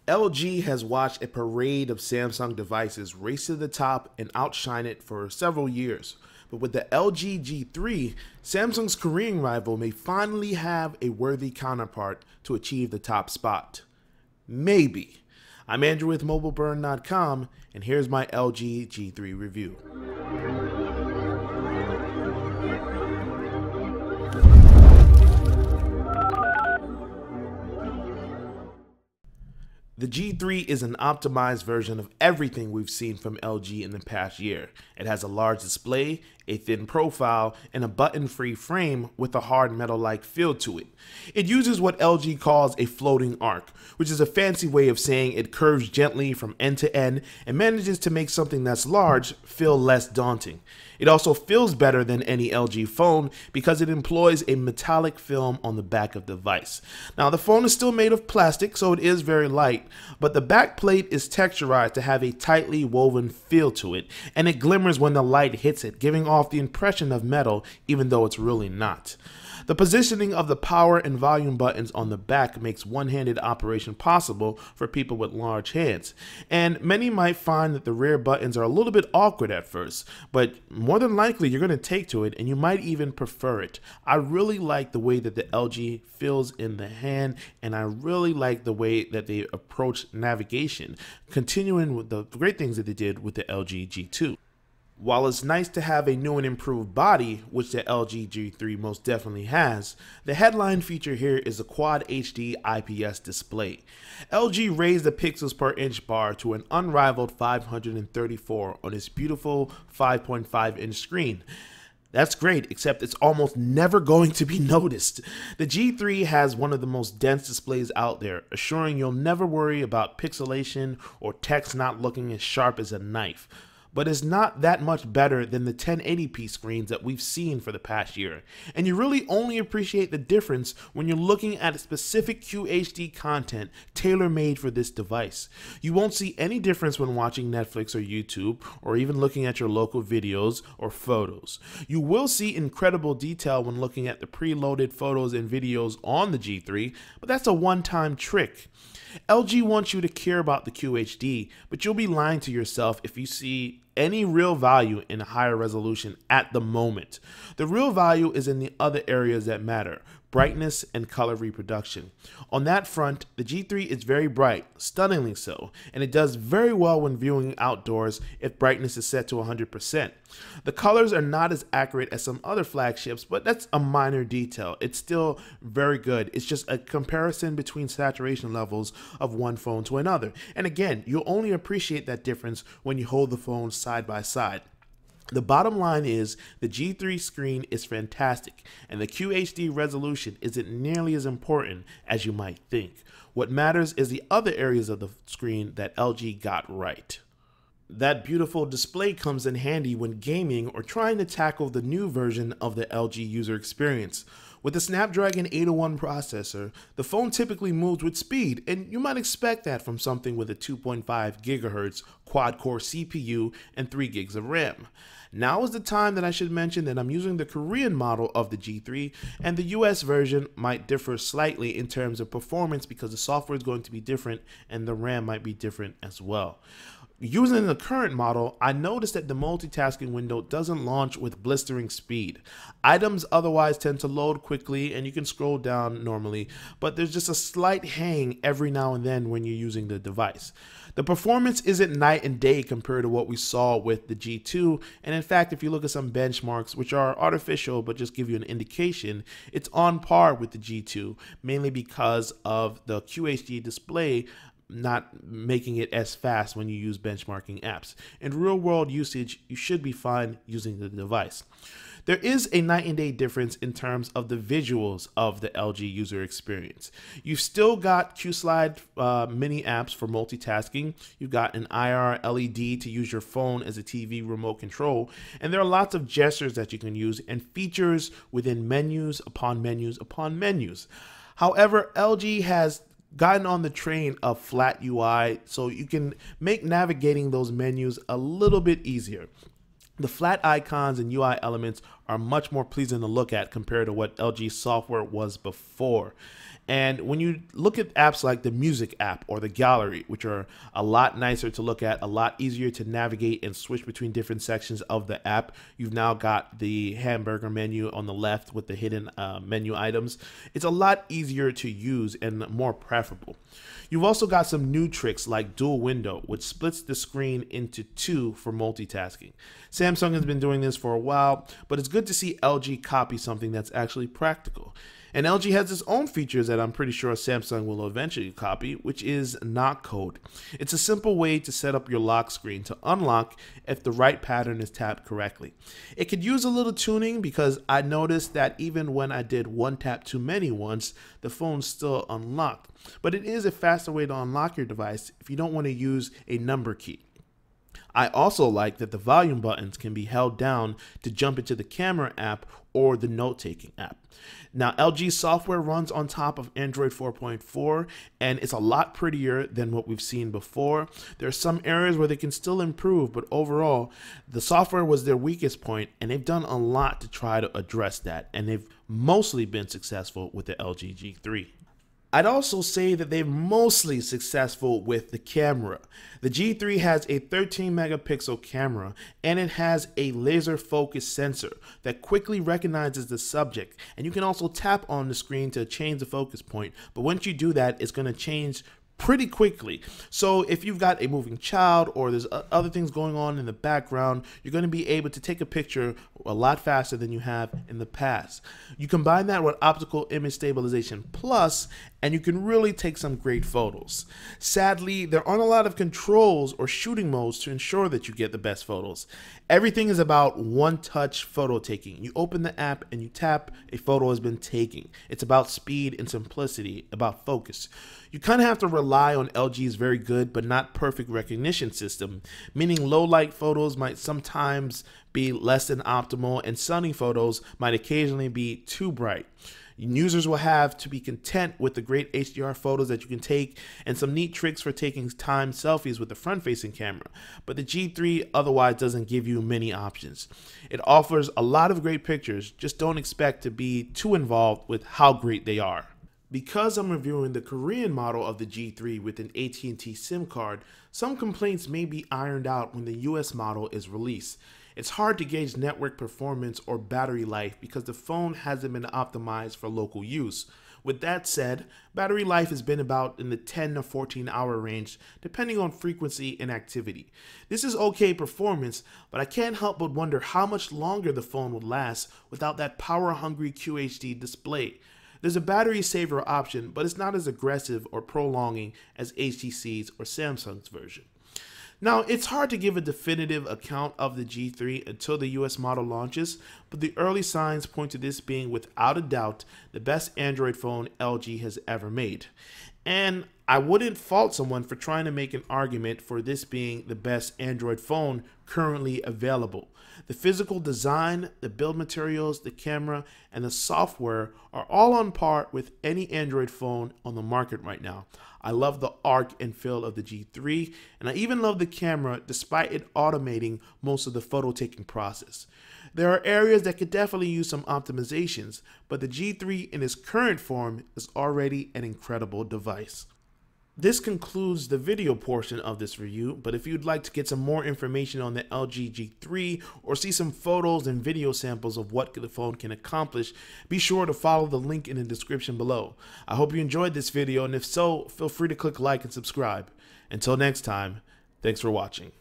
LG has watched a parade of Samsung devices race to the top and outshine it for several years. But with the LG G3, Samsung's Korean rival may finally have a worthy counterpart to achieve the top spot. Maybe. I'm Andrew with mobileburn.com, and here's my LG G3 review. The G3 is an optimized version of everything we've seen from LG in the past year. It has a large display, a thin profile, and a button-free frame with a hard metal-like feel to it. It uses what LG calls a floating arc, which is a fancy way of saying it curves gently from end to end and manages to make something that's large feel less daunting. It also feels better than any LG phone because it employs a metallic film on the back of the device. Now, the phone is still made of plastic, so it is very light, but the back plate is texturized to have a tightly woven feel to it, and it glimmers when the light hits it, giving off the impression of metal even though it's really not. The positioning of the power and volume buttons on the back makes one-handed operation possible for people with large hands, and many might find that the rear buttons are a little bit awkward at first, but more than likely you're going to take to it and you might even prefer it. I really like the way that the LG feels in the hand, and I really like the way that they approach navigation, continuing with the great things that they did with the LG G2. While it's nice to have a new and improved body, which the LG G3 most definitely has, the headline feature here is a Quad HD IPS display. LG raised the pixels per inch bar to an unrivaled 534 on its beautiful 5.5-inch screen. That's great, except it's almost never going to be noticed. The G3 has one of the most dense displays out there, assuring you'll never worry about pixelation or text not looking as sharp as a knife. But it's not that much better than the 1080p screens that we've seen for the past year. And you really only appreciate the difference when you're looking at specific QHD content tailor-made for this device. You won't see any difference when watching Netflix or YouTube, or even looking at your local videos or photos. You will see incredible detail when looking at the preloaded photos and videos on the G3, but that's a one-time trick. LG wants you to care about the QHD, but you'll be lying to yourself if you see any real value in a higher resolution at the moment. The real value is in the other areas that matter: brightness and color reproduction. On that front, the G3 is very bright, stunningly so, and it does very well when viewing outdoors if brightness is set to 100%. The colors are not as accurate as some other flagships, but that's a minor detail. It's still very good. It's just a comparison between saturation levels of one phone to another. And again, you'll only appreciate that difference when you hold the phone side by side. The bottom line is the G3 screen is fantastic, and the QHD resolution isn't nearly as important as you might think. What matters is the other areas of the screen that LG got right. That beautiful display comes in handy when gaming or trying to tackle the new version of the LG user experience. With the Snapdragon 801 processor, the phone typically moves with speed, and you might expect that from something with a 2.5 GHz quad-core CPU and 3 gigs of RAM. Now is the time that I should mention that I'm using the Korean model of the G3, and the US version might differ slightly in terms of performance because the software is going to be different and the RAM might be different as well. Using the current model, I noticed that the multitasking window doesn't launch with blistering speed. Items otherwise tend to load quickly and you can scroll down normally, but there's just a slight hang every now and then when you're using the device. The performance isn't night and day compared to what we saw with the G2, and in fact, if you look at some benchmarks, which are artificial but just give you an indication, it's on par with the G2, mainly because of the QHD display not making it as fast when you use benchmarking apps. In real world usage, you should be fine using the device. There is a night and day difference in terms of the visuals of the LG user experience. You've still got Q-Slide mini apps for multitasking. You've got an IR LED to use your phone as a TV remote control. And there are lots of gestures that you can use and features within menus upon menus upon menus. However, LG has gotten on the train of flat UI, so you can make navigating those menus a little bit easier. The flat icons and UI elements are much more pleasing to look at compared to what LG software was before. And when you look at apps like the music app or the gallery, which are a lot nicer to look at, a lot easier to navigate and switch between different sections of the app, you've now got the hamburger menu on the left with the hidden menu items. It's a lot easier to use and more preferable. You've also got some new tricks like dual window, which splits the screen into two for multitasking. Samsung has been doing this for a while, but it's good to see LG copy something that's actually practical. And LG has its own features that I'm pretty sure Samsung will eventually copy, which is knock code. It's a simple way to set up your lock screen to unlock if the right pattern is tapped correctly. It could use a little tuning because I noticed that even when I did one tap too many once, the phone still unlocked. But it is a faster way to unlock your device if you don't want to use a number key. I also like that the volume buttons can be held down to jump into the camera app or the note-taking app. Now, LG software runs on top of Android 4.4, and it's a lot prettier than what we've seen before. There are some areas where they can still improve, but overall, the software was their weakest point, and they've done a lot to try to address that, and they've mostly been successful with the LG G3. I'd also say that they're mostly successful with the camera. The G3 has a 13 megapixel camera and it has a laser focus sensor that quickly recognizes the subject, and you can also tap on the screen to change the focus point, but once you do that, it's going to change pretty quickly. So if you've got a moving child or there's other things going on in the background, you're going to be able to take a picture a lot faster than you have in the past. You combine that with optical image stabilization plus, and you can really take some great photos. Sadly, there aren't a lot of controls or shooting modes to ensure that you get the best photos. Everything is about one-touch photo taking. You open the app and you tap, a photo has been taken. It's about speed and simplicity, about focus. You kind of have to rely on LG's very good but not perfect recognition system, meaning low light photos might sometimes be less than optimal and sunny photos might occasionally be too bright. Users will have to be content with the great HDR photos that you can take and some neat tricks for taking timed selfies with the front-facing camera, but the G3 otherwise doesn't give you many options. It offers a lot of great pictures, just don't expect to be too involved with how great they are. Because I'm reviewing the Korean model of the G3 with an AT&T SIM card, some complaints may be ironed out when the US model is released. It's hard to gauge network performance or battery life because the phone hasn't been optimized for local use. With that said, battery life has been about in the 10 to 14 hour range depending on frequency and activity. This is okay performance, but I can't help but wonder how much longer the phone would last without that power-hungry QHD display. There's a battery saver option, but it's not as aggressive or prolonging as HTC's or Samsung's version. Now, it's hard to give a definitive account of the G3 until the US model launches, but the early signs point to this being without a doubt the best Android phone LG has ever made. And I wouldn't fault someone for trying to make an argument for this being the best Android phone currently available. The physical design, the build materials, the camera, and the software are all on par with any Android phone on the market right now. I love the arc and feel of the G3, and I even love the camera despite it automating most of the photo taking process. There are areas that could definitely use some optimizations, but the G3 in its current form is already an incredible device. This concludes the video portion of this review, but if you'd like to get some more information on the LG G3 or see some photos and video samples of what the phone can accomplish, be sure to follow the link in the description below. I hope you enjoyed this video, and if so, feel free to click like and subscribe. Until next time, thanks for watching.